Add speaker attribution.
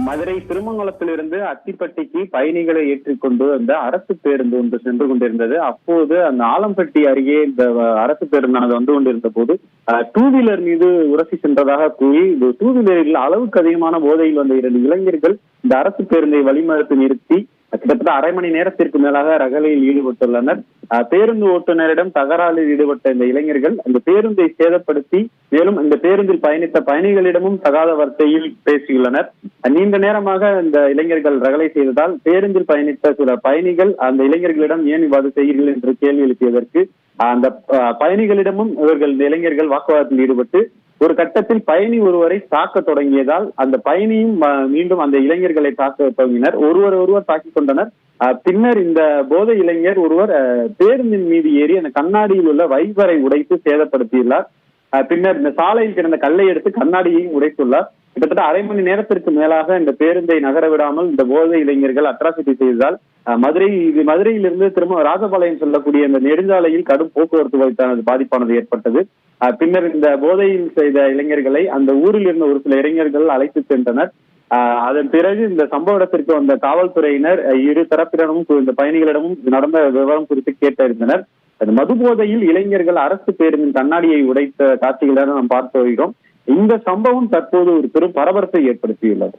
Speaker 1: மதுரை திருமங்கலத்திலிருந்து அத்திப்பட்டிக்கு பயணிகளை ஏற்றிக்கொண்டு வந்த அரசு பேருந்து ஒன்று சென்று கொண்டிருந்தது. அப்போது அந்த ஆலம்பட்டி அருகே இந்த அரசு பேருந்தானது வந்து கொண்டிருந்த போது டூ வீலர் மீது உரசி சென்றதாக கூறி டூ வீலரில் அளவுக்கு அதிகமான போதையில் வந்த 2 இளைஞர்கள் இந்த அரசு பேருந்தை வழிமறித்து நிறுத்தி கிட்டத்தட்ட அரை மணி நேரத்திற்கு மேலாக ரகளையில் ஈடுபட்டுள்ளனர். பேருந்து ஓட்டுநரிடம் தகராறில் ஈடுபட்ட இந்த இளைஞர்கள் அந்த பேருந்தை சேதப்படுத்தி மேலும் இந்த பேருந்தில் பயணித்த பயணிகளிடமும் தகாத வார்த்தையில் பேசியுள்ளனர். நீண்ட நேரமாக இந்த இளைஞர்கள் ரகளை செய்ததால் பேருந்தில் பயணித்த சில பயணிகள் அந்த இளைஞர்களிடம் ஏன் இவ்வாறு செய்கிறீர்கள் என்று கேள்வி எழுப்பியதற்கு அந்த பயணிகளிடமும் இவர்கள் இந்த இளைஞர்கள் வாக்குவாதத்தில் ஈடுபட்டு ஒரு கட்டத்தில் பயணி ஒருவரை தாக்க தொடங்கியதால் அந்த பயணியும் மீண்டும் அந்த இளைஞர்களை தாக்க தொடங்கினர். ஒருவர் தாக்கிக் கொண்டனர். பின்னர் இந்த போதை இளைஞர் ஒருவர் பேருந்தின் மீது ஏறி அந்த கண்ணாடியில் உள்ள வைபரை உடைத்து சேதப்படுத்தியுள்ளார். பின்னர் இந்த சாலையில் கிடந்த கல்லை எடுத்து கண்ணாடியையும் உடைத்துள்ளார். கிட்டத்தட்ட அரை மணி நேரத்திற்கு மேலாக இந்த பேருந்தை நகர விடாமல் இந்த போதை இளைஞர்கள் அட்ராசிட்டி செய்ததால் மதுரையிலிருந்து திரும்ப ராஜபாளையம் செல்லக்கூடிய இந்த நெடுஞ்சாலையில் கடும் போக்குவரத்து பாதிப்பானது ஏற்பட்டது. பின்னர் இந்த போதையில் செய்த இளைஞர்களை அந்த ஊரில் இருந்த ஒரு சில இளைஞர்கள் அழைத்து சென்றனர். அதன் பிறகு இந்த சம்பவ இடத்திற்கு வந்த காவல்துறையினர் இரு தரப்பினரும் இந்த பயணிகளிடமும் நடந்த விவரம் குறித்து கேட்டறிந்தனர். மது போதையில் இளைஞர்கள் அரசு பேருந்தின் கண்ணாடியை உடைத்த காட்சிகளை நாம் பார்த்து வருகிறோம். இந்த சம்பவம் தற்போது ஒரு பெரும் பரபரப்பை ஏற்படுத்தியுள்ளது.